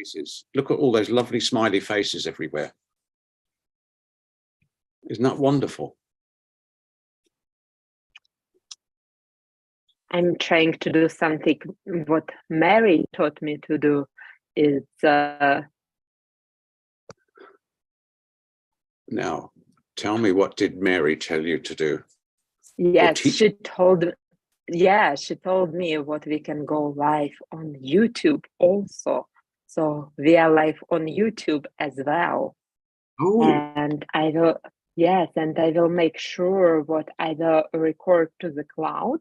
faces. Look at all those lovely smiley faces everywhere. Isn't that wonderful? I'm trying to do something what Mary taught me to do is now tell me, what did Mary tell you to do? yes, she told me what we can go live on YouTube also. So we are live on YouTube as well. Oh. And I will make sure what I will record to the cloud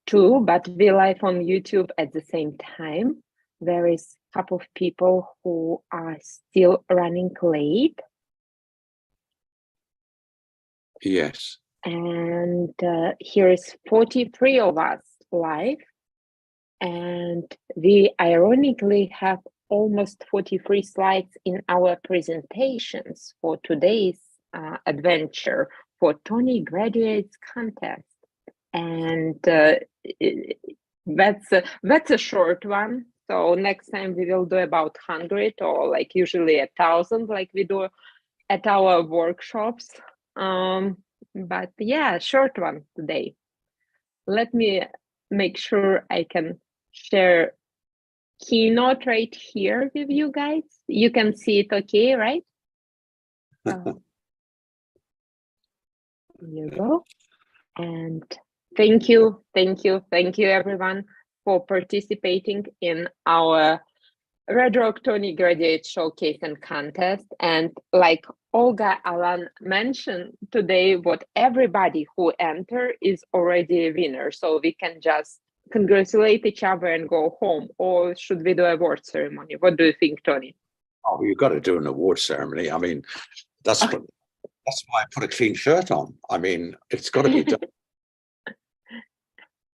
too, but we live on YouTube at the same time. There is a couple of people who are still running late. Yes. And here is 43 of us live. And we ironically have almost 43 slides in our presentations for today's adventure for Tony Graduates Contest. And that's a short one. So next time we will do about 100 or like usually 1,000 like we do at our workshops. But yeah, short one today. Let me make sure I can share Keynote right here with you guys. You can see it okay, right? Here you go. And thank you everyone for participating in our Red Rock Tony Graduate Showcase and Contest. And like Olga Alan mentioned today, what everybody who enter is already a winner. So we can just congratulate each other and go home, or should we do an award ceremony? What do you think, Tony? Oh, you've got to do an award ceremony. I mean, that's why I put a clean shirt on. I mean, it's got to be done.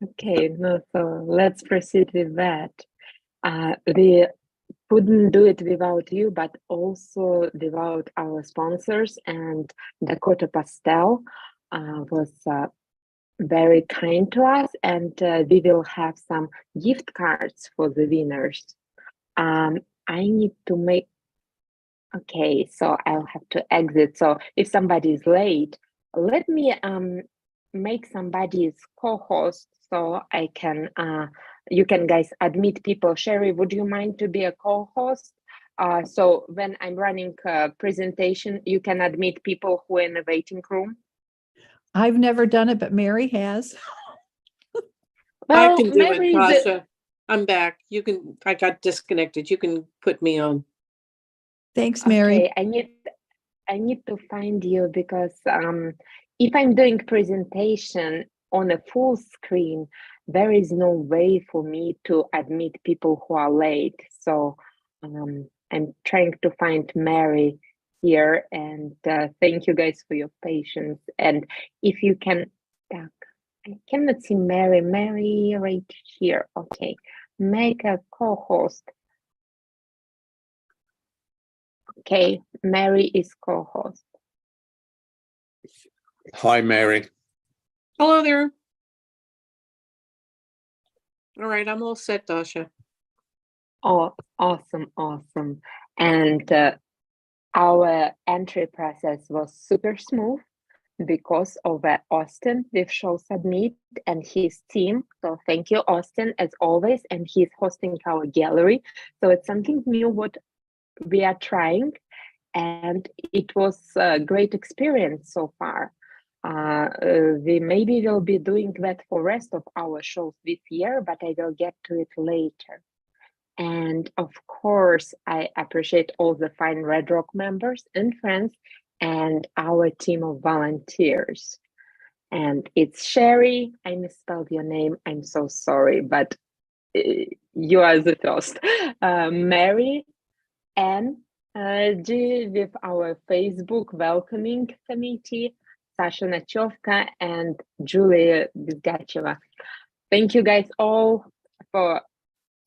Okay, no, so let's proceed with that. We couldn't do it without you, but also without our sponsors. And Dakota Pastel was very kind to us, and we will have some gift cards for the winners. I need to make, okay, so I'll have to exit. So if somebody is late, let me make somebody's co-host so I can, you can guys admit people. Sherry, would you mind to be a co-host? So when I'm running a presentation, you can admit people who are in the waiting room. I've never done it, but Mary has. Well, I can do Mary, it, Tasha. I'm back. You can, I got disconnected. You can put me on. Thanks, Mary. Okay, I need to find you because if I'm doing presentation on a full screen, there is no way for me to admit people who are late. So I'm trying to find Mary here, and thank you guys for your patience. And if you can, I cannot see Mary. Mary right here. Okay, make a co-host. Okay, Mary is co-host. Hi, Mary. Hello there. All right, I'm all set, Dasha. Oh, awesome. And our entry process was super smooth because of Austin with Show Submit and his team. So thank you, Austin, as always. And he's hosting our gallery. So it's something new what we are trying. And it was a great experience so far. We maybe will be doing that for rest of our shows this year, but I will get to it later. And of course, I appreciate all the fine Red Rock members and friends and our team of volunteers. And it's Sherry. I misspelled your name. I'm so sorry, but you are the first. Mary, Anne, G with our Facebook welcoming committee, Sasha Nachovka, and Julia Bizgacheva. Thank you guys all for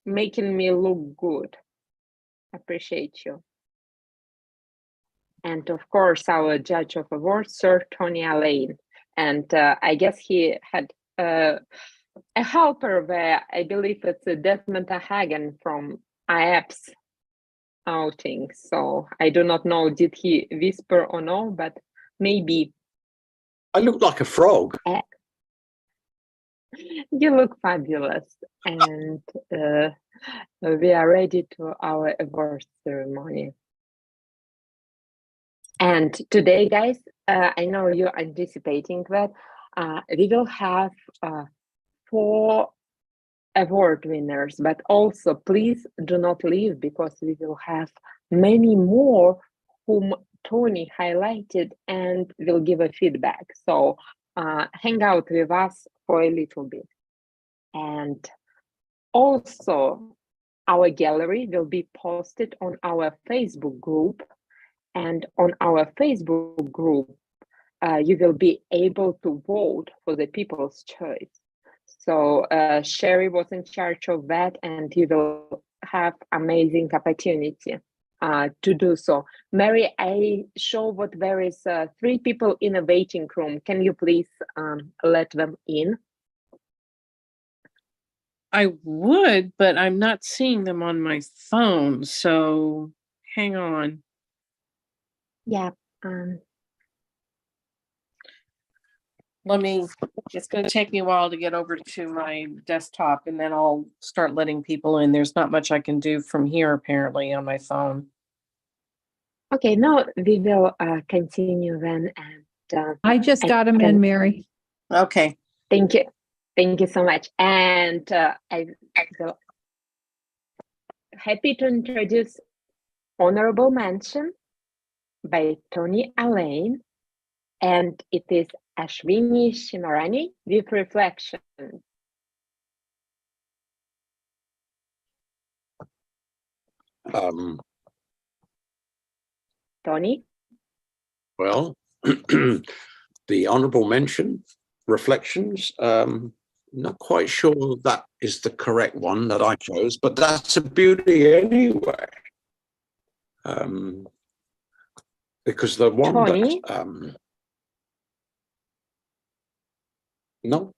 making me look good. Appreciate you. And of course, our judge of awards, Sir Tony Allain. And I guess he had a helper there. I believe it's Desmond Hagen from IAPS outing. So I do not know, did he whisper or no, but maybe. I look like a frog. You look fabulous, and we are ready to our award ceremony. And today, guys, I know you're anticipating that we will have 4 award winners, but also please do not leave, because we will have many more whom Tony highlighted and will give a feedback. So hang out with us for a little bit. And also our gallery will be posted on our Facebook group, and on our Facebook group you will be able to vote for the people's choice. So Sherry was in charge of that, and you will have amazing opportunity to do so. Mary, I show what there is 3 people in a waiting room. Can you please let them in? I would, but I'm not seeing them on my phone, so hang on. Yeah. It's going to take me a while to get over to my desktop, and then I'll start letting people in. There's not much I can do from here, apparently, on my phone. Okay, now we will continue then. And I just got him in, Mary. Okay. Thank you. Thank you so much. And I will happy to introduce honorable mention by Tony Allain, and it is Ashwini Shimarani with Reflection. Tony? Well, the honorable mention, Reflections, not quite sure that is the correct one that I chose, but that's a beauty anyway. Because the one Tony? that no,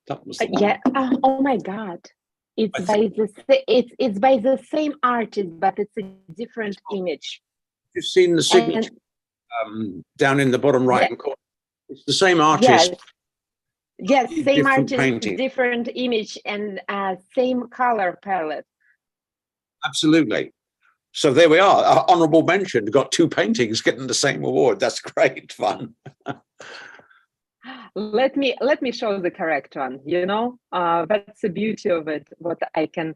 that was the one. Yeah. Oh my God! It's by the same artist, but it's a different image. You've seen the signature down in the bottom right hand corner. It's the same artist. Yes, same artist, painting. different image, and same color palette. Absolutely. So there we are. Our honorable mention. Got 2 paintings getting the same award. That's great fun. Let me show the correct one. You know, that's the beauty of it. What I can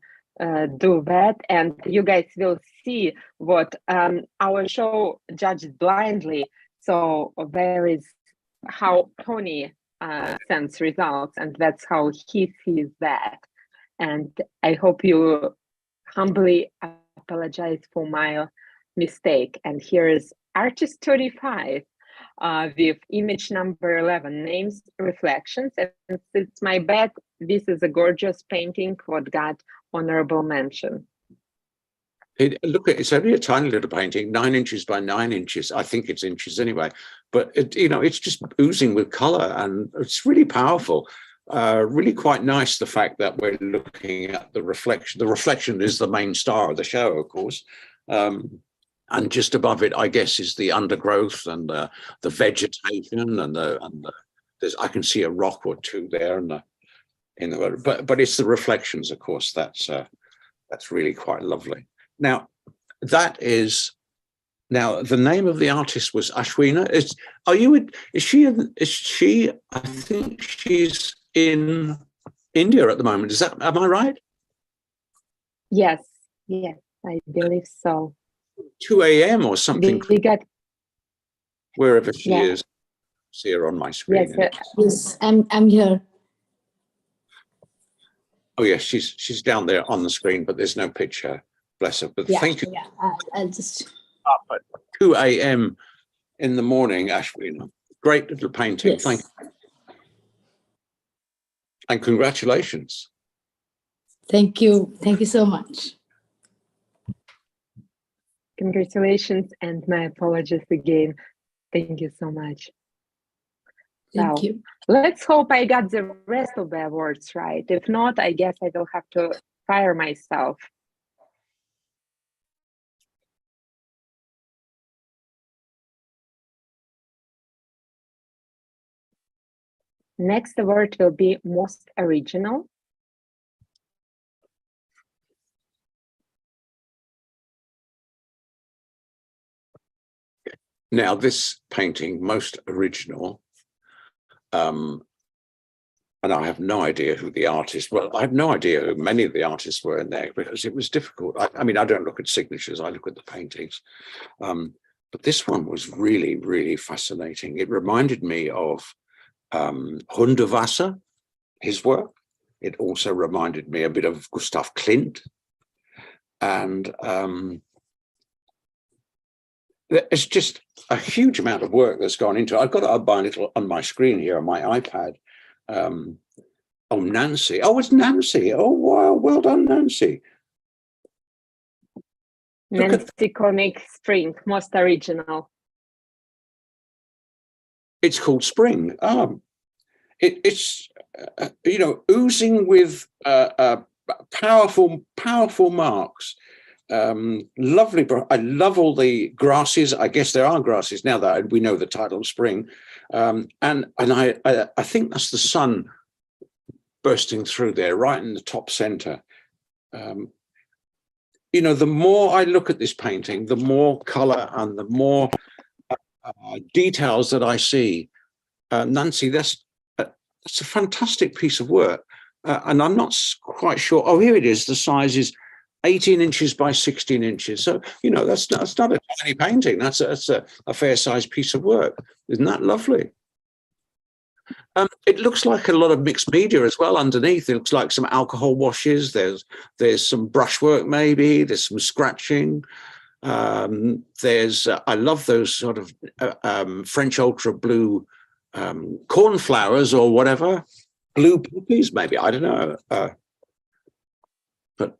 do that, and you guys will see what our show judged blindly. So there is how Tony sends results, and that's how he sees that. And I hope you humbly apologize for my mistake. And here is artist 35 with image number 11, names Reflections. And it's my bet this is a gorgeous painting what got honorable mention. Look, it's only a tiny little painting, 9 inches by 9 inches. I think it's inches anyway, but it's just oozing with color, and it's really powerful. Really quite nice, the fact that we're looking at the reflection. The reflection is the main star of the show, of course. And just above it, I guess, is the undergrowth and the vegetation, and there's, I can see a rock or 2 there, but it's the reflections, of course. That's really quite lovely. Now, the name of the artist was Ashwina. Is she? I think she's in India at the moment. Am I right? Yes, I believe so. 2 a.m. or something. We got wherever she is. See her on my screen. Yes, I'm here. Oh yes, she's down there on the screen, but there's no picture. Bless her. But thank you. Yeah, I'll just Up at 2 a.m. in the morning, Ashwina. Great little painting. Yes. Thank you. And congratulations. Thank you so much. Congratulations, and my apologies again. Thank you so much. Thank So you. let's hope I got the rest of the awards right. If not, I guess I will have to fire myself. Next award will be most original. Now, this painting, most original, and I have no idea who the artist, well, I have no idea who many of the artists were in there because it was difficult. I mean, I don't look at signatures, I look at the paintings. But this one was really, really fascinating. It reminded me of Hundertwasser, his work. It also reminded me a bit of Gustav Klimt. And it's just a huge amount of work that's gone into it. I've got it up by a little on my screen here on my iPad. Oh, Nancy. Oh, it's Nancy. Oh, wow. Well done, Nancy. Nancy Koenig Spring, most original. It's called Spring. It's you know, oozing with powerful marks. Lovely. I love all the grasses. I guess there are grasses now that we know the title of Spring. And I think that's the sun bursting through there, right in the top center. You know, the more I look at this painting, the more color and the more details that I see. Nancy, that's a fantastic piece of work. And I'm not quite sure. Oh, here it is. The size is 18 inches by 16 inches. So, you know, that's not a tiny painting. That's a fair sized piece of work. Isn't that lovely? It looks like a lot of mixed media as well underneath. It looks like some alcohol washes. There's some brushwork, maybe. There's some scratching. I love those sort of French ultra blue cornflowers or whatever. Blue poppies, maybe. I don't know. But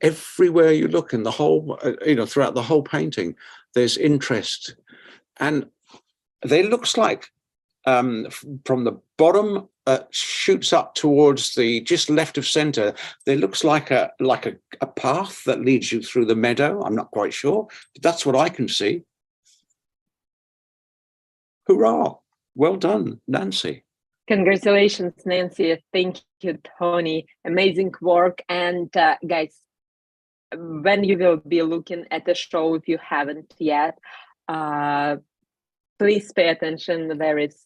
everywhere you look in the whole, you know, throughout the whole painting, there's interest. And they looks like from the bottom shoots up towards the just left of center. There looks like a path that leads you through the meadow. I'm not quite sure, but that's what I can see. Hurrah! Well done, Nancy. Congratulations, Nancy. Thank you, Tony. Amazing work. And guys, when you will be looking at the show, if you haven't yet, please pay attention. There is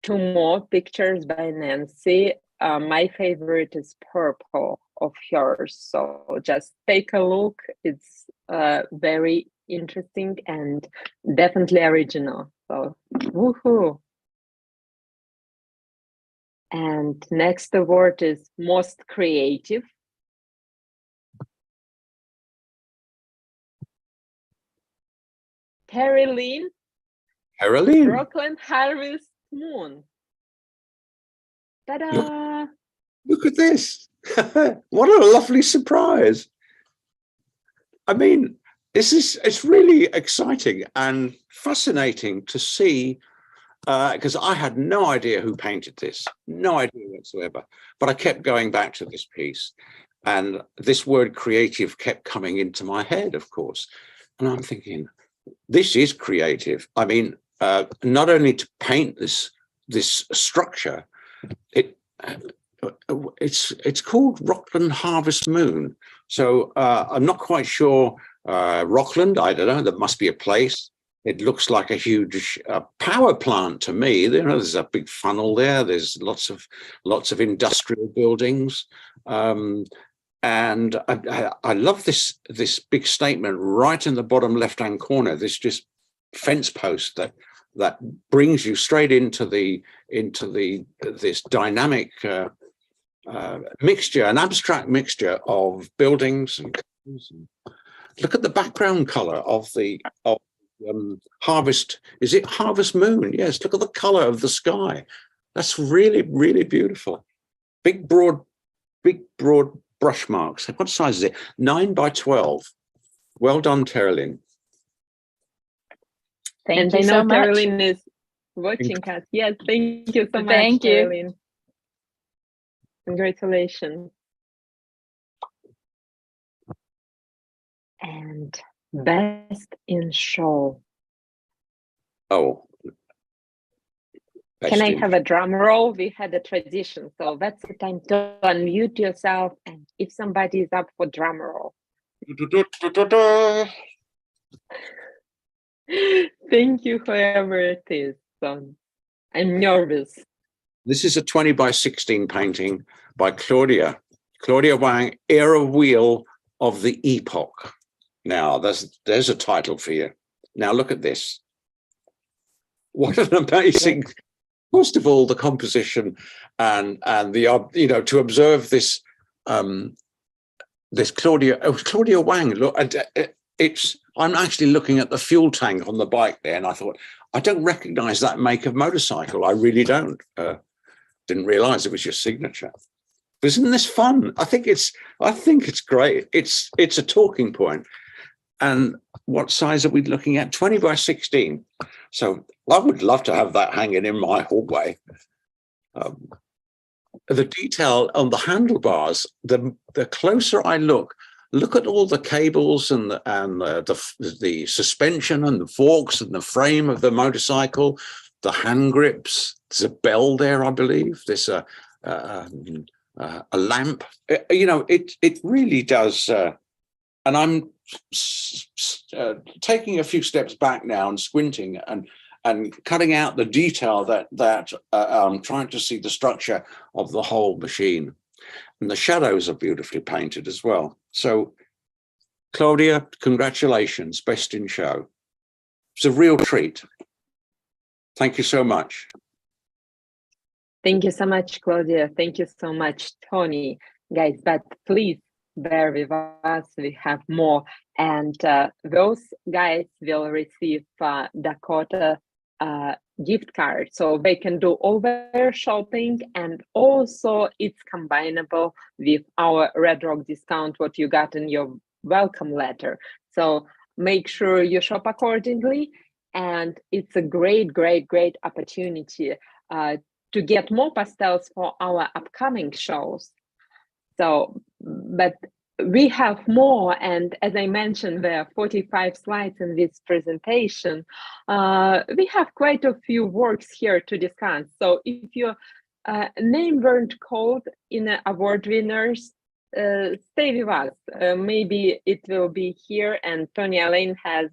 2 more pictures by Nancy. My favorite is purple of hers. So just take a look. It's very interesting and definitely original. So woohoo. And next award is most creative. Terry Lynn. Caroline. Rockland Harvest Moon. Ta-da! Look at this. What a lovely surprise. I mean, it's really exciting and fascinating to see, because I had no idea who painted this, no idea whatsoever. But I kept going back to this piece, and this word creative kept coming into my head, of course. And I'm thinking, this is creative. I mean, not only to paint this structure, it's called Rockland Harvest Moon. So I'm not quite sure. Rockland, I don't know. That must be a place. It looks like a huge power plant to me. You know, there's a big funnel there. There's lots of industrial buildings, and I love this big statement right in the bottom left-hand corner. This just fence post that brings you straight into this dynamic mixture, an abstract mixture of buildings and colors. Look at the background color of harvest. Is it Harvest Moon? Yes. Look at the color of the sky. That's really, really beautiful. Big broad brush marks. What size is it? 9 by 12. Well done, Terry Lynn. Thank And you I know so much. Terry Lynn is watching us. Yes, thank you so much, Thank you. Eileen. Congratulations. And best in show. Oh. Can I Best have a drum roll? We had a tradition, so that's the time to unmute yourself. And if somebody is up for drum roll, thank you, whoever it is. So I'm nervous. This is a 20 by 16 painting by Claudia Wang, Era Wheel of the Epoch. Now, there's a title for you. Now, look at this. What an amazing, first of all, the composition and the, you know, to observe this, this Claudia Wang. Look, I'm actually looking at the fuel tank on the bike there, and I thought, I don't recognize that make of motorcycle. I really don't. Didn't realize it was your signature. But isn't this fun? I think it's great. It's a talking point. And what size are we looking at? 20 by 16. So I would love to have that hanging in my hallway. The detail on the handlebars, the closer I look at all the cables and the suspension and the forks and the frame of the motorcycle, the hand grips. There's a bell there, I believe. There's a lamp. You know, it really does. And I'm taking a few steps back now and squinting and cutting out the detail that I'm trying to see the structure of the whole machine. And the shadows are beautifully painted as well. So, Claudia, congratulations, best in show. It's a real treat. Thank you so much. Thank you so much, Claudia. Thank you so much, Tony. Guys, but please bear with us. We have more. And those guys will receive Dakota gift card, so they can do all their shopping, and also it's combinable with our Red Rock discount, what you got in your welcome letter. So make sure you shop accordingly, and it's a great opportunity to get more pastels for our upcoming shows. So, but we have more, and as I mentioned, there are 45 slides in this presentation. We have quite a few works here to discuss. So if your name weren't called in the award winners, stay with us. Maybe it will be here, and Tony Elaine has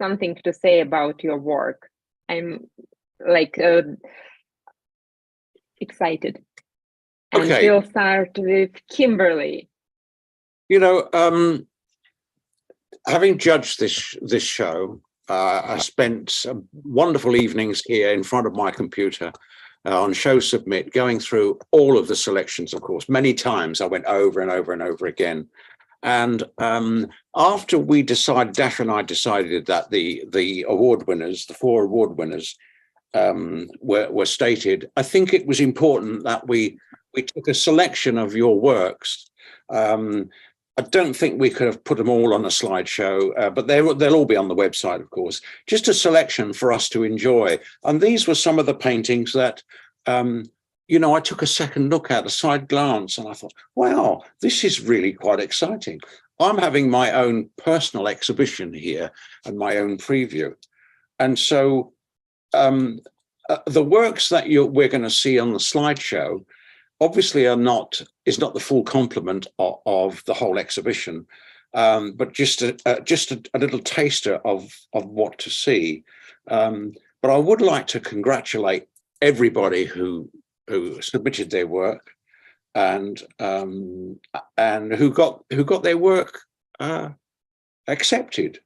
something to say about your work. I'm like excited. And Okay. we'll start with Kimberly. You know, having judged this show, I spent wonderful evenings here in front of my computer on Show Submit, going through all of the selections, of course. Many times I went over and over and over again. And after we decided, Dash and I decided that the award winners, the 4 award winners, were stated, I think it was important that we took a selection of your works. I don't think we could have put them all on a slideshow, but they'll all be on the website, of course. Just a selection for us to enjoy. And these were some of the paintings that, you know, I took a second look at, a side glance, and I thought, wow, this is really quite exciting. I'm having my own personal exhibition here and my own preview. And so the works that we're going to see on the slideshow obviously is not the full complement of the whole exhibition, but just a little taster of what to see. But I would like to congratulate everybody who submitted their work and who got their work accepted.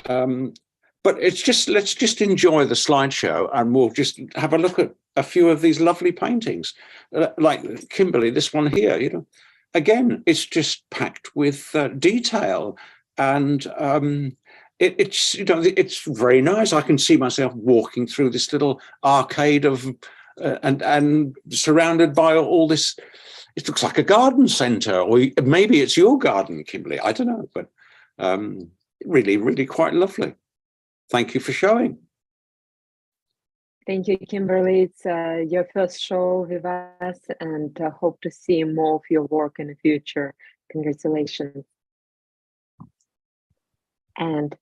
But let's just enjoy the slideshow, and we'll just have a look at a few of these lovely paintings, like Kimberly, this one here. You know, again, it's just packed with detail, and it's you know, it's very nice. I can see myself walking through this little arcade of and surrounded by all this. It looks like a garden centre, or maybe it's your garden, Kimberly. I don't know, but really, really quite lovely. Thank you for showing. Thank you, Kimberly. It's your first show with us, and hope to see more of your work in the future. Congratulations. And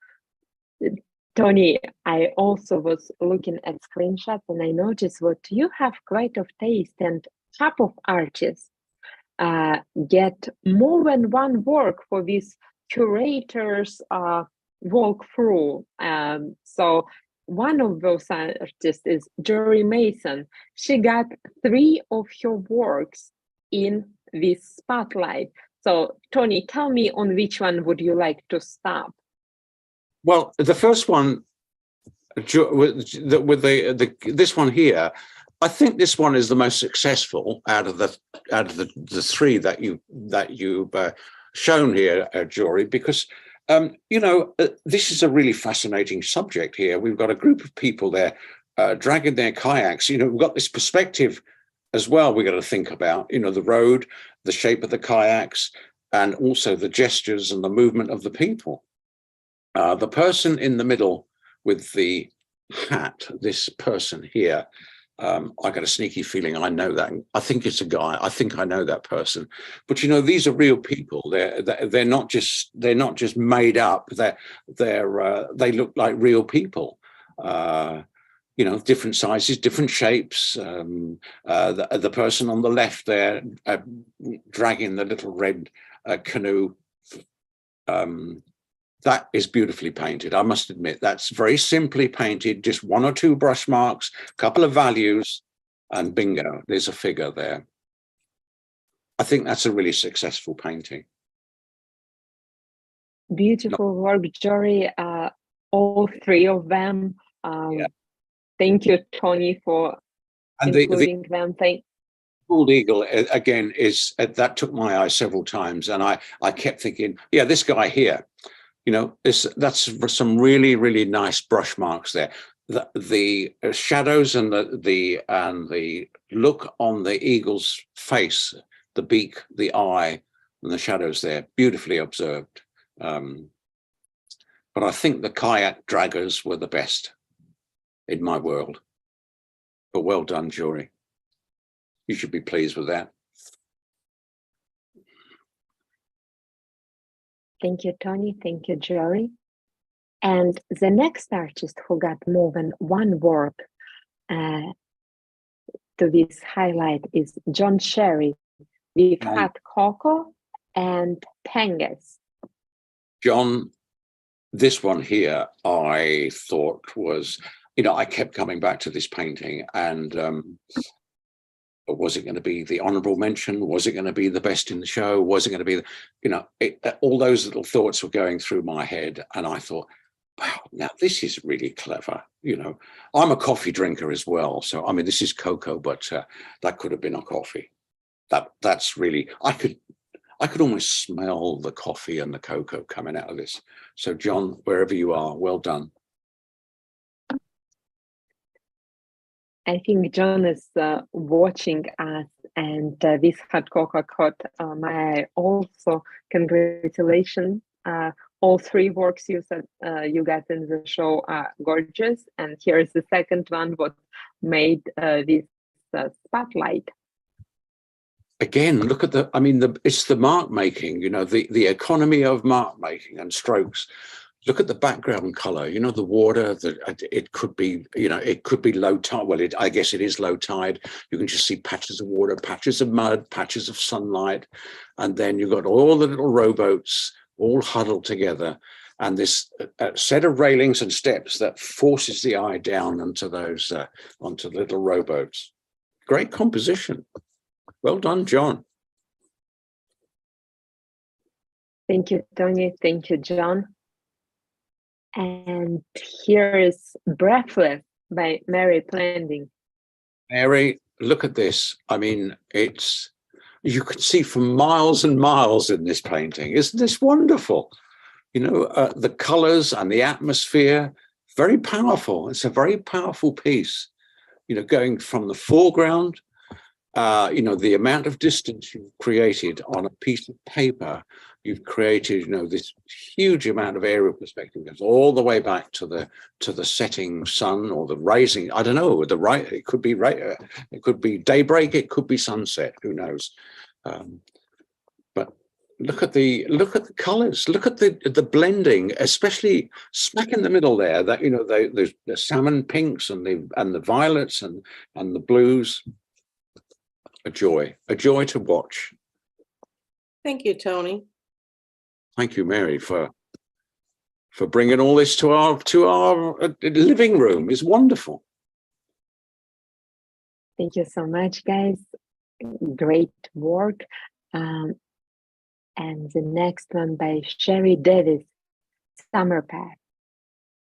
Tony, I also was looking at screenshots, and I noticed what you have quite of taste, and half of artists get more than one work for this curators walkthrough. So one of those artists is Jory Mason. She got 3 of your works in this spotlight. So Tony, tell me on which one would you like to stop? Well, the first one with this one here, I think this one is the most successful out of the 3 that you've shown here, Jory, because this is a really fascinating subject here. We've got a group of people there dragging their kayaks. We've got this perspective as well we've got to think about, the road, the shape of the kayaks, and also the gestures and the movement of the people. The person in the middle with the hat, this person here, I got a sneaky feeling I know that. I think it's a guy. I think I know that person. But these are real people. They're not just made up. They look like real people. Different sizes, different shapes. The person on the left there dragging the little red canoe. That is beautifully painted. I must admit, that's very simply painted, just 1 or 2 brush marks, a couple of values, and bingo, there's a figure there. I think that's a really successful painting. Beautiful work, Jory. All 3 of them. Yeah. Thank you, Tony, for including them. Bald eagle again is that took my eye several times, and I kept thinking, yeah, this guy here. That's some really, really nice brush marks there. The shadows and the look on the eagle's face, the beak, the eye, and the shadows there, beautifully observed. But I think the kayak draggers were the best in my world. But well done, Jory. You should be pleased with that. Thank you, Tony. Thank you, Jory. And the next artist who got more than 1 work to this highlight is John Sherry. We've had Coco and Pengus. John, this one here, I thought was, I kept coming back to this painting, and was it going to be the honorable mention? Was it going to be the best in the show? Was it going to be, all those little thoughts were going through my head, and I thought, wow, now this is really clever. I'm a coffee drinker as well. So, this is cocoa, but that could have been a coffee. That's really, I could almost smell the coffee and the cocoa coming out of this. So, John, wherever you are, well done. I think John is watching us, and this had Coco caught my eye also. Congratulations. All 3 works you said you got in the show are gorgeous. And here's the second one, what made this spotlight. Again, look at it's the mark making, the economy of mark making and strokes. Look at the background color, the water, it could be, it could be low tide. Well, I guess it is low tide. You can just see patches of water, patches of mud, patches of sunlight. And then you've got all the little rowboats all huddled together. And this set of railings and steps that forces the eye down onto those, onto the little rowboats. Great composition. Well done, John. Thank you, Tony. Thank you, John. And here is Breathless by Mary Planding. Mary, look at this. You can see for miles and miles in this painting. Isn't this wonderful? The colors and the atmosphere, very powerful. It's a very powerful piece, going from the foreground You know, the amount of distance you've created on a piece of paper, you've created, you know, this huge amount of aerial perspective goes all the way back to the setting sun or the rising. I don't know. It could be it could be daybreak. It could be sunset. Who knows? But look at the colors. Look at the blending, especially smack in the middle there. That, you know, the salmon pinks and the violets and the blues. A joy to watch. Thank you, Tony. Thank you, Mary, for bringing all this to our living room. It's wonderful. Thank you so much, guys. Great work. And the next one by Sherry Davis, Summer Path.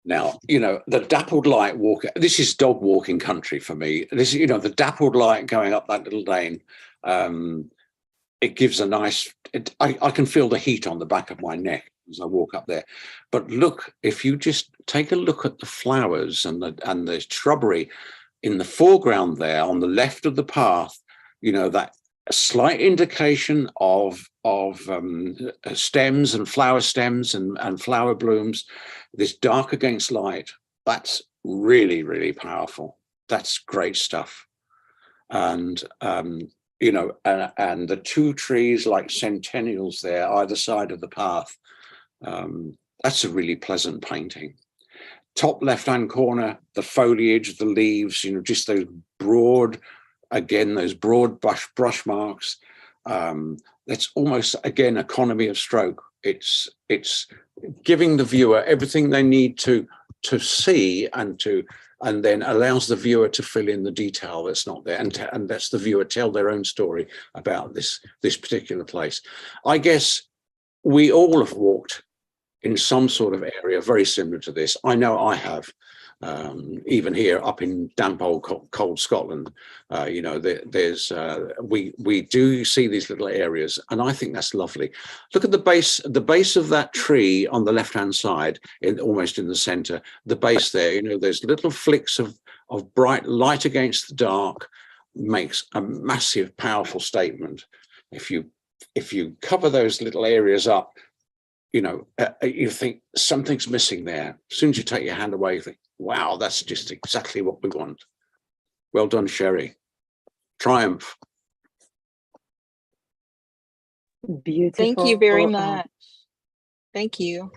Now, you know, the dappled light walk, this is dog walking country for me. This, you know, the dappled light going up that little lane, it gives a nice, I can feel the heat on the back of my neck as I walk up there. But look, if you just take a look at the flowers and the shrubbery in the foreground there on the left of the path, you know, that a slight indication of stems and flower stems and flower blooms, this dark against light, that's really, really powerful. That's great stuff. And, you know, and the two trees like centennials there, either side of the path, that's a really pleasant painting. Top left-hand corner, the foliage, the leaves, you know, just those broad, again, those broad brush marks. That's almost, again, economy of stroke. It's giving the viewer everything they need to see and then allows the viewer to fill in the detail that's not there and lets the viewer tell their own story about this particular place. I guess we all have walked in some sort of area very similar to this. I know I have. Even here up in damp old cold Scotland, you know, there's we do see these little areas, and I think that's lovely. Look at the base of that tree on the left hand side, almost in the center, the base there, you know, there's little flicks of bright light against the dark, makes a massive, powerful statement. If you cover those little areas up, you know, you think something's missing there. As soon as you take your hand away, you think, wow, that's just exactly what we want. Well done, Sherry. Triumph. Beautiful. Thank you very much. Thank you.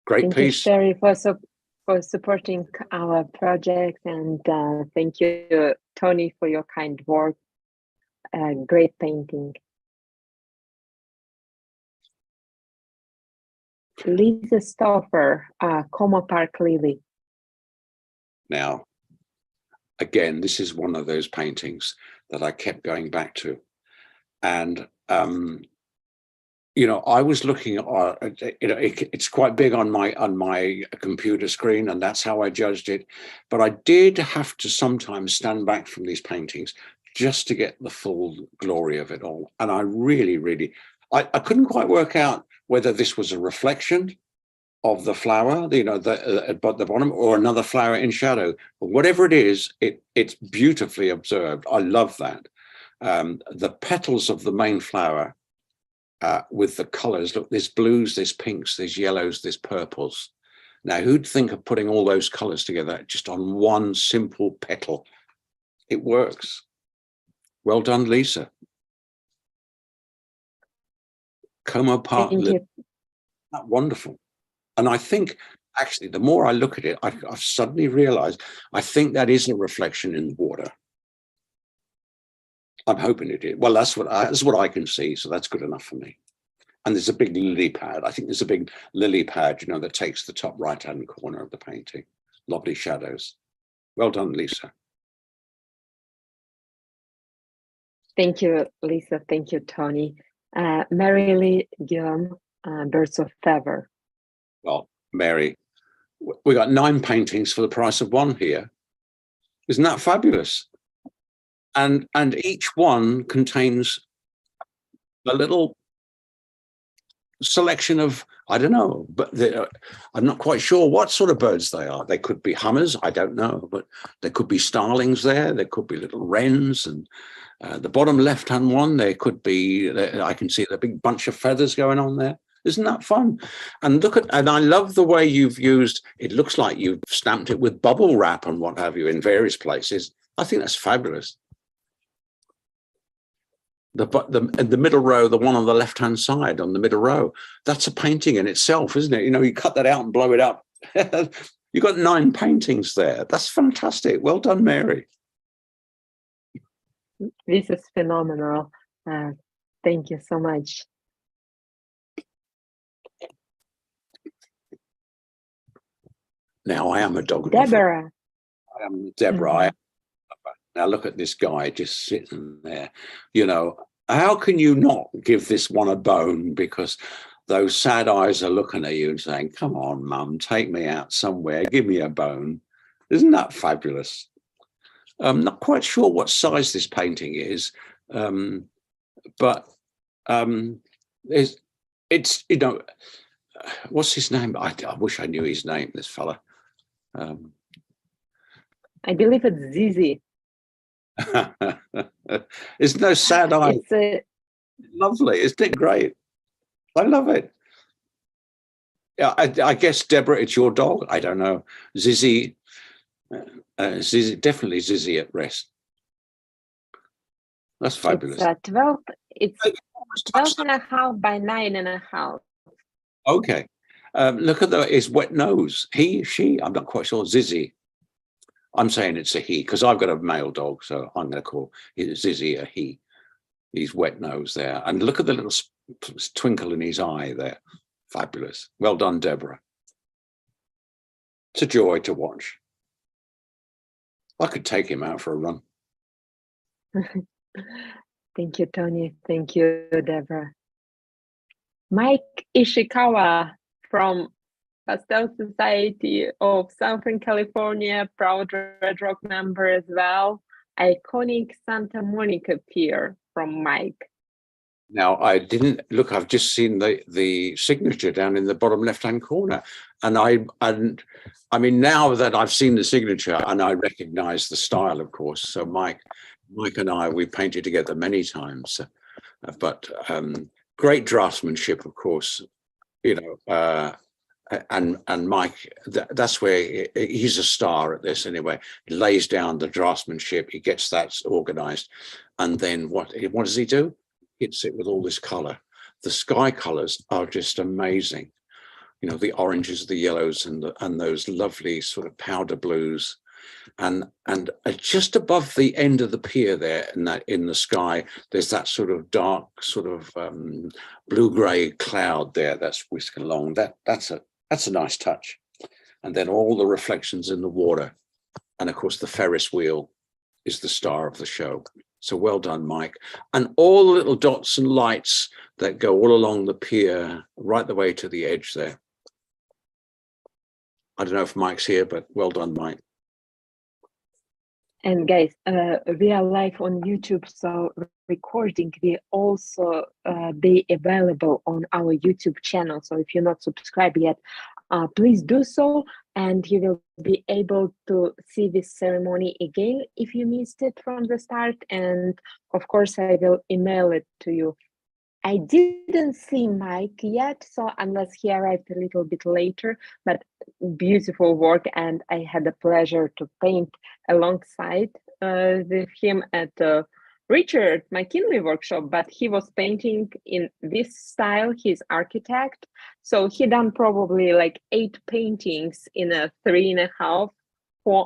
Great Thank piece. you, Sherry, for supporting our project, and thank you, Tony, for your kind work. Great painting. Lisa Stauffer, Como Park Lily. Now, again, this is one of those paintings that I kept going back to. And, you know, I was looking at, you know, it's quite big on my computer screen, and that's how I judged it. But I did have to sometimes stand back from these paintings just to get the full glory of it all. And I really, really, I couldn't quite work out whether this was a reflection of the flower, you know, at the bottom, or another flower in shadow. But whatever it is, it's beautifully observed. I love that. The petals of the main flower with the colors, look, there's blues, there's pinks, there's yellows, there's purples. Now, who'd think of putting all those colors together just on one simple petal? It works. Well done, Lisa. Como Park Lily. Wonderful. And I think, actually, the more I look at it, I've suddenly realized, I think that is a reflection in the water. I'm hoping it is. Well, that's what I can see, so that's good enough for me. And there's a big lily pad. I think there's a big lily pad, you know, that takes the top right-hand corner of the painting. Lovely shadows. Well done, Lisa. Thank you, Lisa. Thank you, Tony. Mary Lee Guillaume, Birds of Feather. Well, Mary, we got 9 paintings for the price of 1 here. Isn't that fabulous? And each one contains a little selection of, I don't know, but I'm not quite sure what sort of birds they are. They could be hummers, I don't know, but there could be starlings there. There could be little wrens, and the bottom left-hand one, there could be, I can see the big bunch of feathers going on there. Isn't that fun? And and I love the way you've used, it looks like you've stamped it with bubble wrap and what have you in various places. I think that's fabulous. The middle row, the one on the left-hand side on the middle row, that's a painting in itself, isn't it? You know, you cut that out and blow it up. You've got 9 paintings there. That's fantastic. Well done, Mary. This is phenomenal. Thank you so much. Now I am a dog lover. Deborah. I am Deborah. Now look at this guy just sitting there. You know, how can you not give this one a bone? Because those sad eyes are looking at you and saying, come on, mum, take me out somewhere. Give me a bone. Isn't that fabulous? I'm not quite sure what size this painting is, but it's, you know, what's his name? I wish I knew his name, this fella. I believe it's Zizi. It's no sad eye. It's Lovely, isn't it great? I love it. Yeah, I guess, Deborah, it's your dog. I don't know. Zizi, definitely Zizi at rest. That's fabulous. It's 12. It's 12.5 by 9.5. Okay. Look at his wet nose. He, she, I'm not quite sure. Zizi. I'm saying it's a he because I've got a male dog, so I'm going to call Zizi a he. He's wet nose there. And look at the little twinkle in his eye there. Fabulous. Well done, Deborah. It's a joy to watch. I could take him out for a run. Thank you, Tony. Thank you, Deborah. Mike Ishikawa from Pastel Society of Southern California, proud Red Rock member as well. Iconic Santa Monica pier from Mike. Now, I didn't look, I've just seen the signature down in the bottom left-hand corner. And I mean, now that I've seen the signature and I recognize the style, of course. So Mike and I, we painted together many times, but great draftsmanship, of course, you know, and Mike, that's where he's a star at this anyway. He lays down the draftsmanship, he gets that organized. And then what does he do? Hits it with all this color. The sky colors are just amazing. You know, the oranges, the yellows, and those lovely sort of powder blues. And just above the end of the pier there, in the sky, there's that sort of dark, sort of blue-gray cloud there that's whisking along. That's a nice touch. And then all the reflections in the water, and of course the Ferris wheel is the star of the show. So well done, Mike. And all the little dots and lights that go all along the pier, right the way to the edge there. I don't know if Mike's here, but well done, Mike. And guys, we are live on YouTube, so recording will also be available on our YouTube channel. So if you're not subscribed yet, please do so, and you will be able to see this ceremony again if you missed it from the start. And of course, I will email it to you. I didn't see Mike yet, so unless he arrived a little bit later, but beautiful work, and I had the pleasure to paint alongside with him at the Richard McKinley workshop, but he was painting in this style. He's architect, so he done probably like 8 paintings in a 3.5-4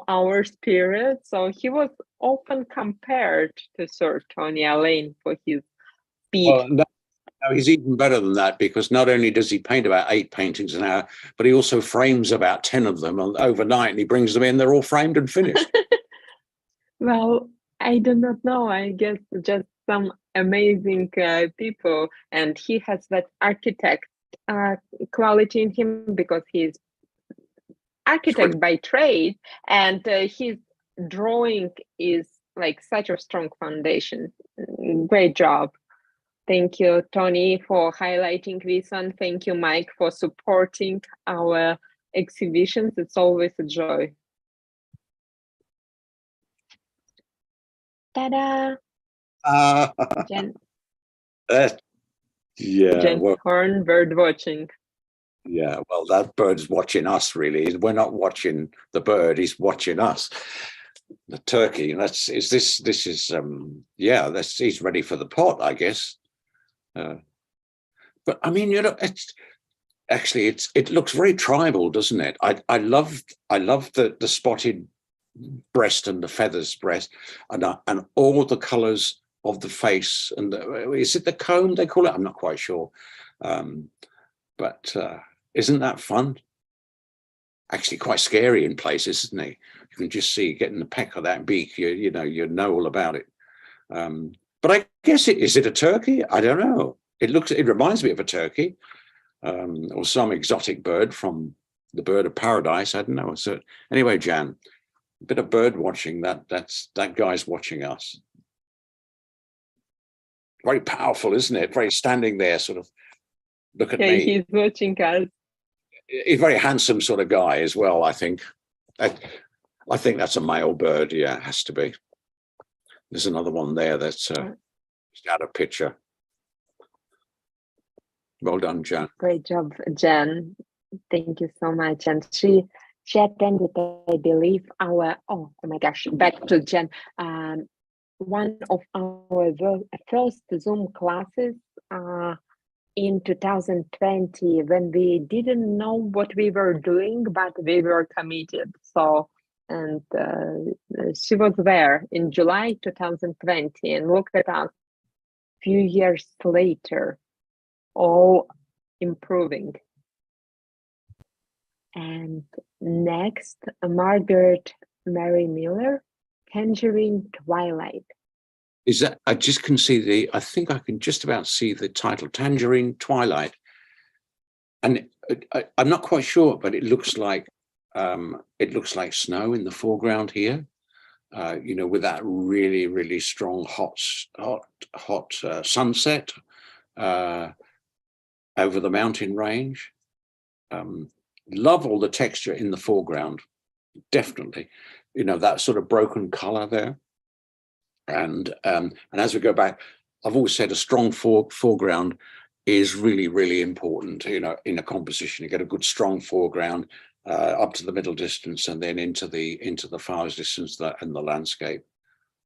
hours period. So he was often compared to Sir Tony Allain for his speed. Well, no, he's even better than that, because not only does he paint about 8 paintings an hour, but he also frames about 10 of them overnight, and he brings them in. They're all framed and finished. Well, I do not know. I guess just some amazing people, and he has that architect quality in him because he's architect by trade, and his drawing is like such a strong foundation. Great job. Thank you, Tony, for highlighting this one. Thank you, Mike, for supporting our exhibitions. It's always a joy. Ta-da! Jen, Yeah, Jen well, Horn, bird watching. yeah, well, that bird's watching us, really. We're not watching the bird, he's watching us. The turkey, and he's ready for the pot, I guess. But I mean, it looks very tribal, doesn't it? I love the spotted breast and the feathers breast, and all the colors of the face, and is it the comb they call it? I'm not quite sure. But isn't that fun? Actually quite scary in places, isn't it? You can just see getting the peck of that beak, you know all about it. But I guess is it a turkey? I don't know. It reminds me of a turkey, or some exotic bird from the bird of paradise. I don't know. So anyway, Jan, a bit of bird watching, that guy's watching us. Very powerful, isn't it? Very standing there, sort of, look at me. He's watching us. He's a very handsome sort of guy as well, I think. I think that's a male bird. Yeah, it has to be. There's another one there that's just out of picture. Well done, Jan. Great job, Jen. Thank you so much. And she attended, I believe, our, oh my gosh, back to Jen. One of our first Zoom classes in 2020, when we didn't know what we were doing, but we were committed. So, and she was there in July 2020, and look at us, few years later, all improving. And next, Margaret Mary Miller, Tangerine Twilight. Is that, I just can see I think I can just about see the title, Tangerine Twilight. And I'm not quite sure, but it looks like snow in the foreground here, with that really, really strong, hot sunset over the mountain range. Love all the texture in the foreground, definitely. That sort of broken color there. And as we go back, I've always said a strong foreground is really, really important, in a composition. You get a good strong foreground up to the middle distance, and then into the farthest distance and the landscape.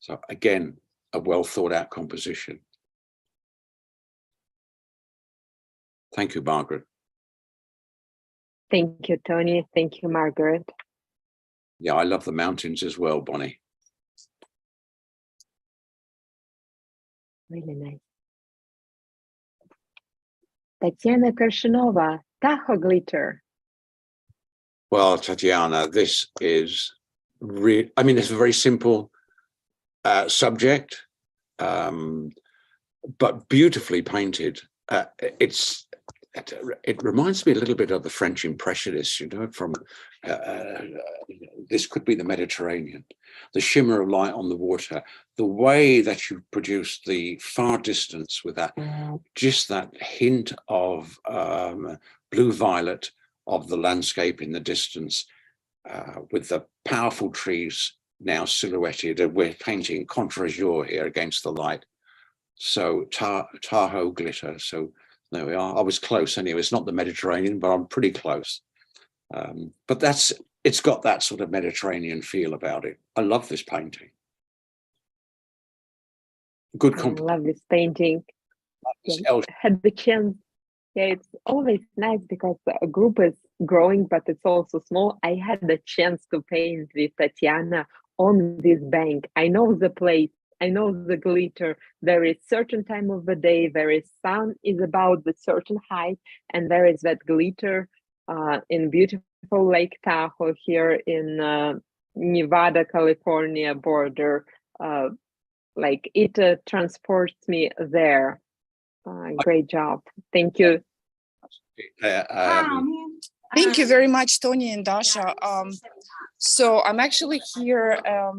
So again, a well thought out composition. Thank you, Margaret. Thank you, Tony. Thank you, Margaret. Yeah, I love the mountains as well, Bonnie. Really nice. Tatiana Korshunova, Tahoe Glitter. Well, Tatiana, this is really, it's a very simple subject, but beautifully painted. It reminds me a little bit of the French Impressionists, from this could be the Mediterranean, the shimmer of light on the water, the way that you produce the far distance with that, just that hint of blue-violet of the landscape in the distance, with the powerful trees now silhouetted, and we're painting contre-jour here against the light. So Tahoe glitter. So there we are. I was close anyway. It's not the Mediterranean, but I'm pretty close. But it's got that sort of Mediterranean feel about it. I love this painting. Good I love this painting. Yeah. Had the chance. Yeah, it's always nice because a group is growing, but it's also small. I had the chance to paint with Tatiana on this bank. I know the place. I know the glitter. There is certain time of the day. There is sun is about the certain height, and there is that glitter in beautiful Lake Tahoe here in Nevada, California border. Like it transports me there. Great job. Thank you. Thank you very much, Tony and Dasha. So I'm actually here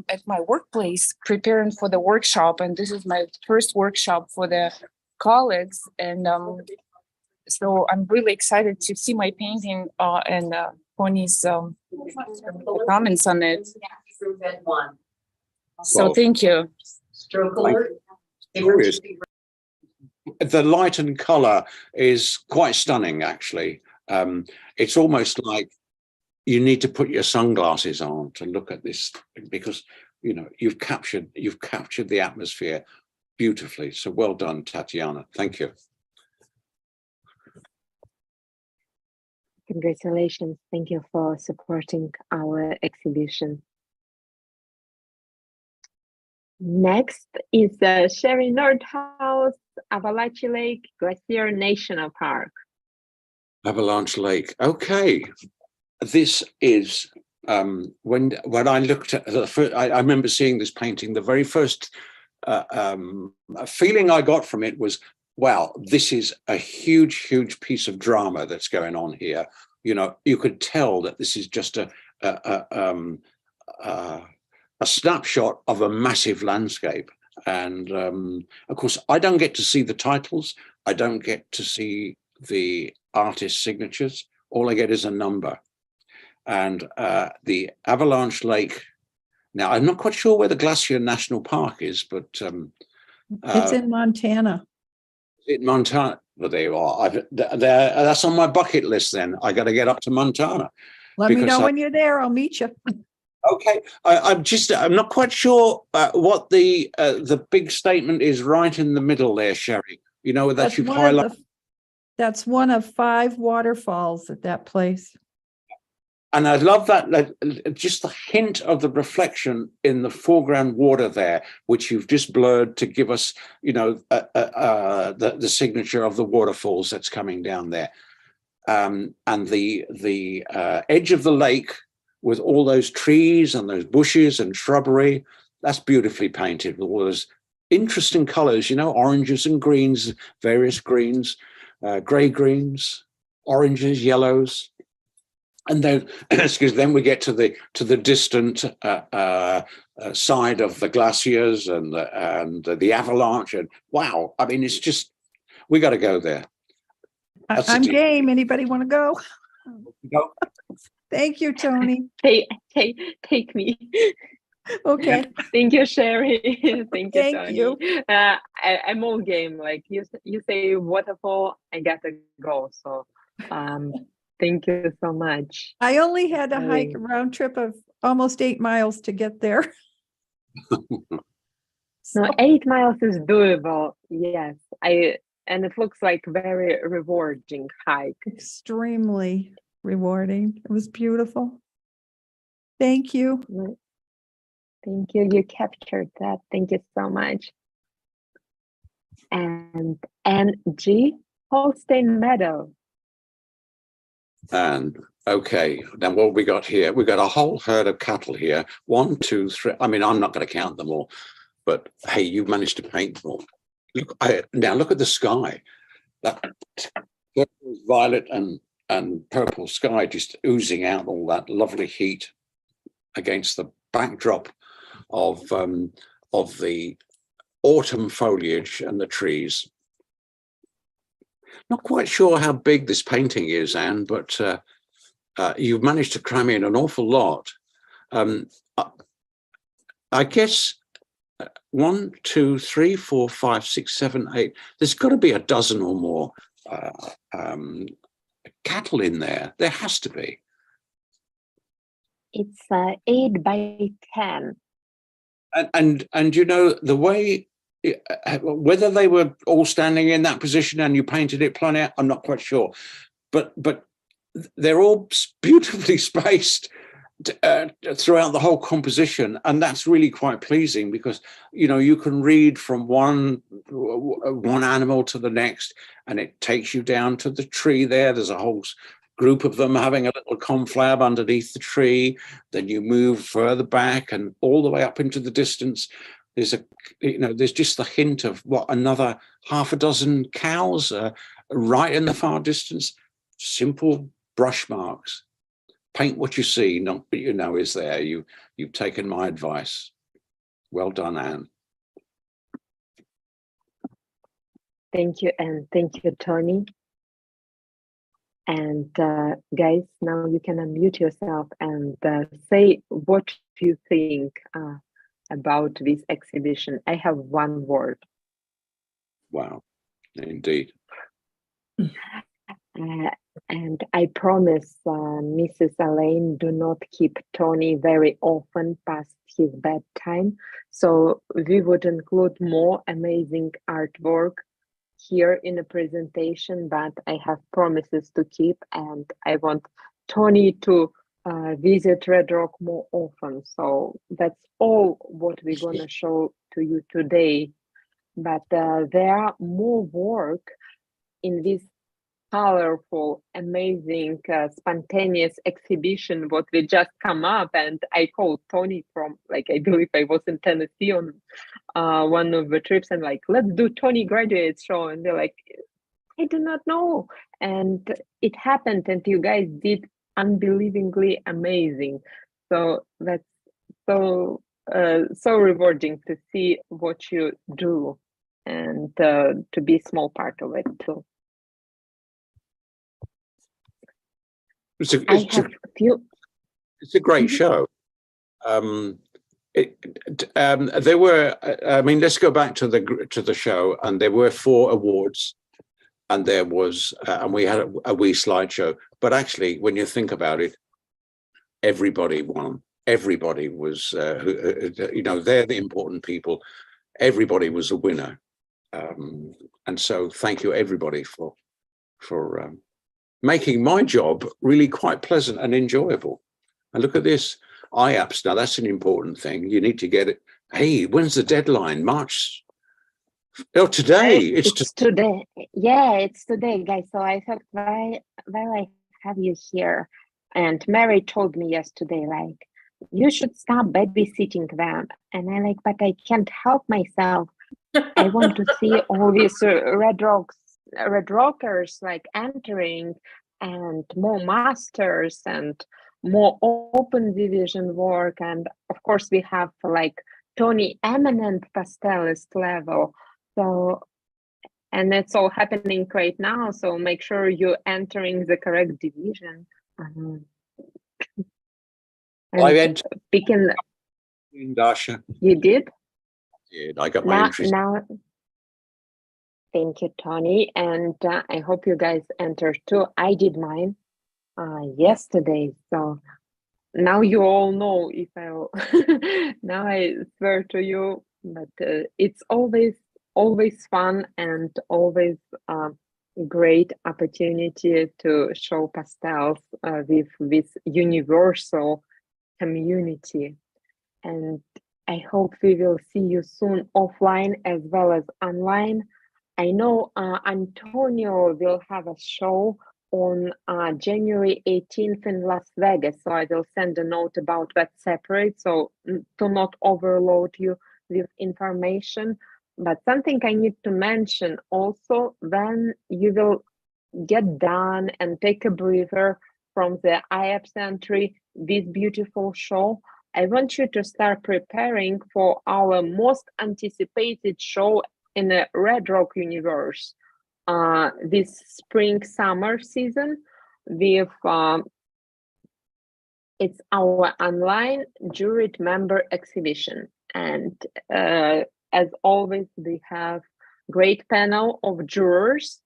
at my workplace preparing for the workshop, and this is my first workshop for the colleagues, and so I'm really excited to see my painting and Tony's comments on it. So Well, thank you. Curious. The light and color is quite stunning, actually. It's almost like you need to put your sunglasses on to look at this, because you know you've captured the atmosphere beautifully. So well done, Tatiana. Thank you. Congratulations. Thank you for supporting our exhibition. Next is Sherry Nordhaus, Avalanche Lake Glacier National Park. Avalanche Lake. Okay, this is when I looked at the first, I remember seeing this painting. The very first feeling I got from it was, wow, this is a huge piece of drama that's going on here. You know, you could tell that this is just a snapshot of a massive landscape. And of course, I don't get to see the titles. I don't get to see the artist signatures. All I get is a number. And the Avalanche Lake. Now, I'm not quite sure where the Glacier National Park is, but It's in Montana. in Montana. Well, there you are. That's on my bucket list. Then I got to get up to Montana. Let me because know when you're there. I'll meet you. Okay, I'm not quite sure what the big statement is right in the middle there, Sherry. You know that you've highlighted. That's one of 5 waterfalls at that place. And I love that, just the hint of the reflection in the foreground water there, which you've just blurred to give us, you know, the signature of the waterfalls that's coming down there, and the edge of the lake with all those trees and those bushes and shrubbery. That's beautifully painted with all those interesting colors, you know, oranges and greens, various greens, gray greens, oranges, yellows. And then, then we get to the distant side of the glaciers and the avalanche. And wow, I mean, it's just, we got to go there. I'm game. Anybody want to go? Go. Thank you, Tony. Take me. Okay. Thank you, Sherry. Thank you, Thank Tony. you. I'm all game. Like you say waterfall, I gotta go. So thank you so much. I only had to hike a round trip of almost 8 miles to get there. No, 8 miles is doable. Yes, and it looks like very rewarding hike. Extremely rewarding. It was beautiful. Thank you. Thank you. You captured that. Thank you so much. And NG Holstein Meadow. And okay, then what we got here? We got a whole herd of cattle here. 1, 2, 3. I mean, I'm not going to count them all, but hey, you've managed to paint them all. Look, now look at the sky. That violet and purple sky just oozing out all that lovely heat against the backdrop of the autumn foliage and the trees. Not quite sure how big this painting is, Anne, but you've managed to cram in an awful lot. I guess 1, 2, 3, 4, 5, 6, 7, 8. There's got to be a dozen or more cattle in there. There has to be. It's 8 by 10. And you know, the way, whether they were all standing in that position and you painted it plain out, I'm not quite sure, but they're all beautifully spaced throughout the whole composition, and that's really quite pleasing because you know you can read from one animal to the next, and it takes you down to the tree. There's a whole group of them having a little conflab underneath the tree. Then you move further back and all the way up into the distance. There's just the hint of what, another half a dozen cows right in the far distance. Simple brush marks. Paint what you see, not what you know is there. You've taken my advice. Well done, Anne. Thank you, and thank you, Tony. And guys, now you can unmute yourself and say what you think about this exhibition. I have one word. Wow, indeed. And I promise Mrs. Elaine, do not keep Tony very often past his bedtime. So we would include more amazing artwork here in the presentation, but I have promises to keep, and I want Tony to visit Red Rock more often. So that's all what we're gonna show to you today. But there are more work in this colorful, amazing, spontaneous exhibition what we just come up, and I called Tony from, like, I believe I was in Tennessee on one of the trips, and like, let's do Tony Graduate Show, and they're like, I do not know, and it happened, and you guys did unbelievably amazing. So that's so so rewarding to see what you do, and to be a small part of it too. It's a, I it's a, have a few. it's a great Mhm. show. There were, I mean, let's go back to the show, and there were 4 awards, and there was, and we had a wee slideshow. But actually, when you think about it, everybody won. Everybody was, you know, they're the important people. Everybody was a winner, and so thank you everybody for making my job really quite pleasant and enjoyable. And look at this, IAPS. Now that's an important thing. You need to get it. Hey, when's the deadline? March. Oh, today. It's today. Yeah, it's today, guys. So I thought, while I have you here, and Mary told me yesterday, like, you should stop babysitting them. And I like, but I can't help myself. I want to see all these Red Rockers like entering, and more masters and more open division work. And of course we have like Tony eminent pastelist level. So, and it's all happening right now. So make sure you're entering the correct division. I entered, Picking, Dasha. you did? I got my entries. Now, thank you, Tony. And I hope you guys entered too. I did mine yesterday. So now you all know if I, now I swear to you, but it's always fun and always a great opportunity to show pastels with this universal community. And I hope we will see you soon offline as well as online. I know Antonio will have a show on January 18th in Las Vegas, so I will send a note about that separate, so to not overload you with information. But something I need to mention also, when you will get done and take a breather from the IAPS entry, this beautiful show, I want you to start preparing for our most anticipated show in the Red Rock universe this spring-summer season. With it's our online juried member exhibition, and as always we have great panel of jurors.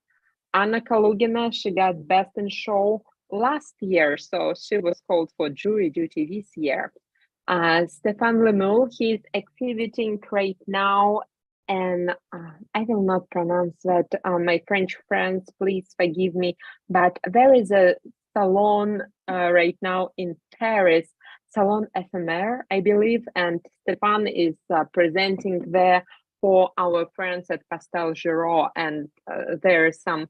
Anna Kalugina, she got best in show last year, so she was called for jury duty this year. Stefan Lemieux, he's exhibiting right now, and I will not pronounce that. My French friends, please forgive me, but there is a salon right now in Paris, Salon Ephemer, I believe, and Stefan is presenting there for our friends at Pastel Giraud, and there are some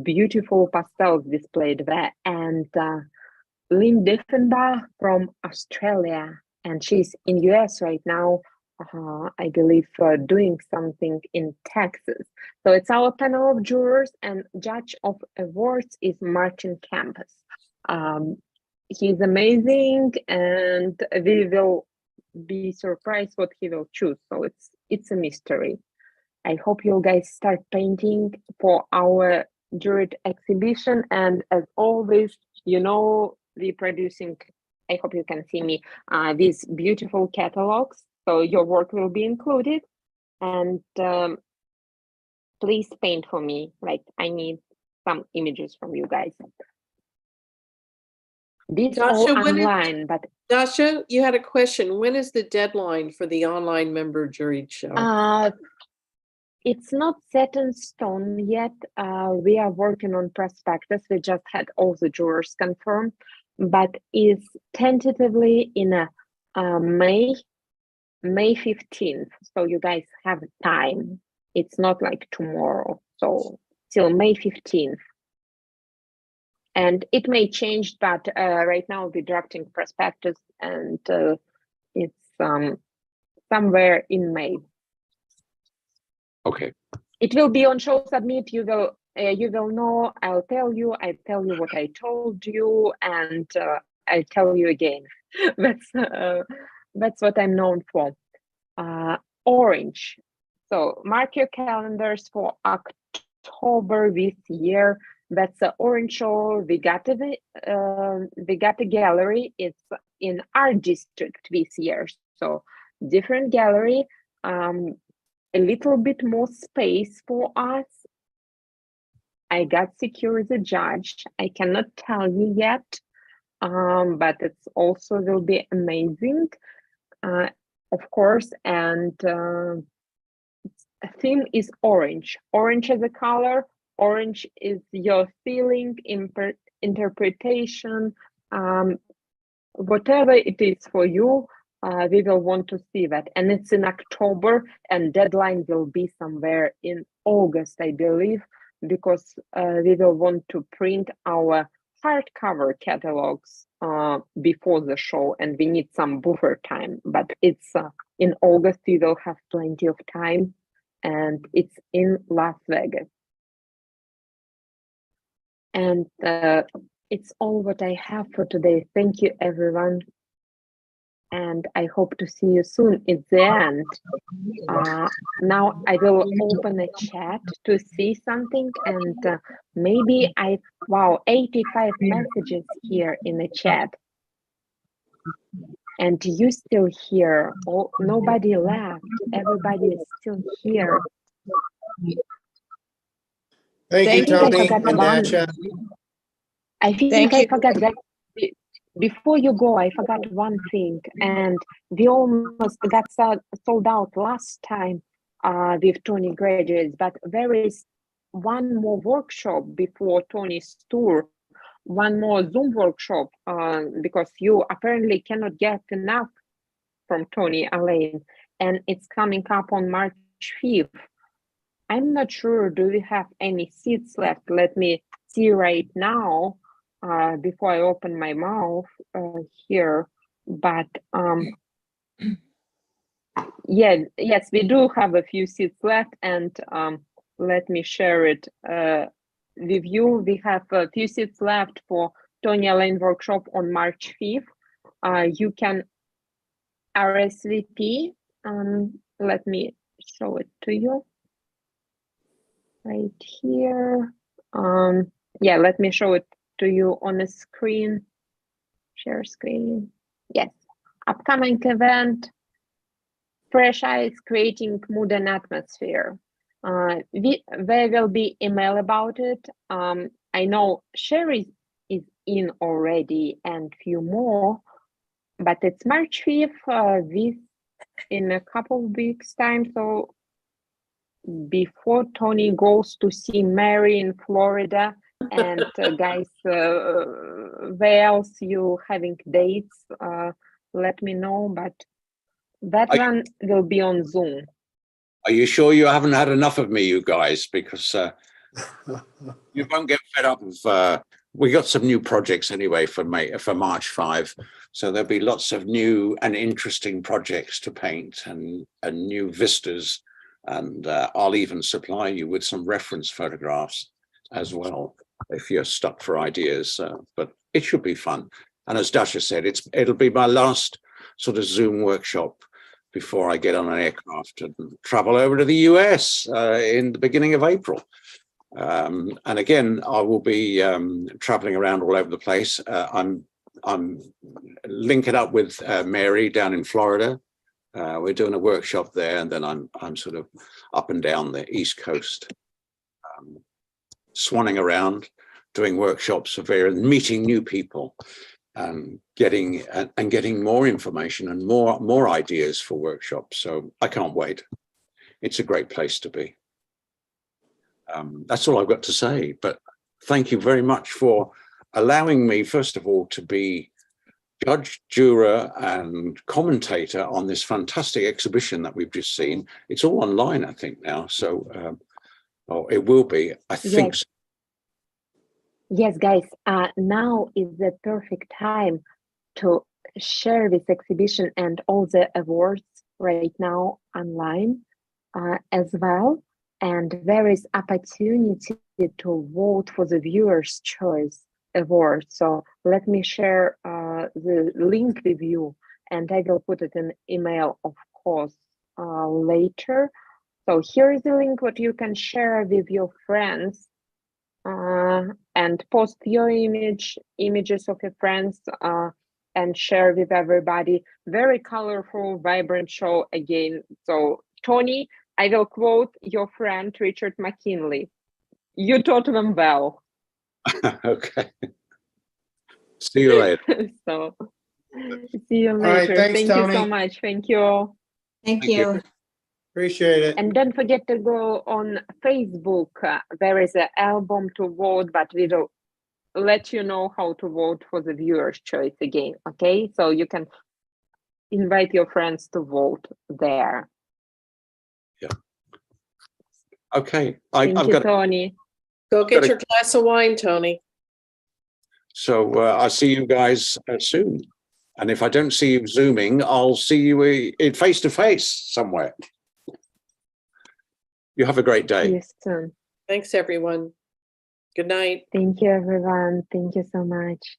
beautiful pastels displayed there. And Lynn Diffenbach from Australia, and she's in US right now, I believe doing something in Texas. So it's our panel of jurors, and judge of awards is Martin Campus. He's amazing, and we will be surprised what he will choose. So it's a mystery. I hope you guys start painting for our Druid exhibition. And as always, you know, we're producing, I hope you can see me, these beautiful catalogs. So your work will be included. And please paint for me. Like, I need some images from you guys. This all Dasha, when is- online, but Dasha, you had a question. When is the deadline for the online member jury show? it's not set in stone yet. We are working on prospectus. We just had all the jurors confirmed, but is tentatively in a May 15th. So you guys have time. It's not like tomorrow. So till May 15th. And it may change, but right now we're drafting prospectus, and it's somewhere in May. Okay. It will be on Show Submit. You will know. I'll tell you. I tell you what I told you, and I'll tell you again. That's what I'm known for. Orange. So mark your calendars for October this year. That's the Orange Show. We got a gallery. It's in our district this year. So different gallery. A little bit more space for us. I got secure the judge. I cannot tell you yet, but it's also will be amazing, of course. And theme is orange. Orange as a color. Orange is your feeling, interpretation, whatever it is for you. We will want to see that. And it's in October, and deadline will be somewhere in August, I believe, because we will want to print our hardcover catalogs before the show, and we need some buffer time. But it's in August, we will have plenty of time, and it's in Las Vegas. And it's all what I have for today. Thank you, everyone. And I hope to see you soon. It's the end. Now I will open a chat to see something, and maybe wow, 85 messages here in the chat. And you still here. Oh, nobody left. Everybody is still here. Thank you, I Tony forgot and one. Dasha. I think Thank I you. forgot that. Before you go, I forgot one thing, and we almost got sold out last time with Tony graduates, but there is one more workshop before Tony's tour, one more Zoom workshop, because you apparently cannot get enough from Tony Elaine, and it's coming up on March 5th. I'm not sure, do we have any seats left? Let me see right now. Before I open my mouth here, but yes, we do have a few seats left, and let me share it with you. We have a few seats left for Tony Elaine workshop on March 5th. You can RSVP. Let me show it to you right here. Yeah, let me show it to you on the screen. Share screen. Yes. Upcoming event, Fresh Eyes Creating Mood and Atmosphere. There will be email about it. I know Sherry is in already and few more, but it's March 5th, in a couple of weeks time. So before Tony goes to see Mary in Florida, and guys, where else you having dates, let me know, but that one will be on Zoom. Are you sure you haven't had enough of me, you guys? Because you won't get fed up of, we got some new projects anyway for March 5. So there'll be lots of new and interesting projects to paint, and new vistas. And I'll even supply you with some reference photographs as well, if you're stuck for ideas. But it should be fun. And as Dasha said, it'll be my last sort of Zoom workshop before I get on an aircraft and travel over to the US in the beginning of April. And again, I will be traveling around all over the place. I'm linking up with Mary down in Florida. We're doing a workshop there, and then I'm sort of up and down the East Coast, swanning around, doing workshops of various, meeting new people, getting more information and more ideas for workshops. So I can't wait. It's a great place to be. That's all I've got to say, but thank you very much for allowing me, first of all, to be judge, juror, and commentator on this fantastic exhibition that we've just seen. It's all online, I think, now. So it will be, I think. Yes. Yes, guys, now is the perfect time to share this exhibition and all the awards right now online as well. And there is opportunity to vote for the Viewer's Choice Award. So let me share the link with you, and I will put it in email, of course, later. So here is the link what you can share with your friends. And post your images of your friends and share with everybody. Very colorful, vibrant show again. So Tony, I will quote your friend Richard McKinley. You taught them well. Okay. See you later. So see you later. right, thanks, Thank you so Tony. much. Thank you. Thank Thank you. you. Appreciate it. And don't forget to go on Facebook. There is an album to vote, but we will let you know how to vote for the Viewer's Choice again. Okay, so you can invite your friends to vote there. Okay. Thank I've you, got. Tony. Go get Gotta- your glass of wine, Tony. So I'll see you guys soon. And if I don't see you Zooming, I'll see you in face to face somewhere. You have a great See day. you soon. Thanks, everyone. Good night. Thank you, everyone. Thank you so much.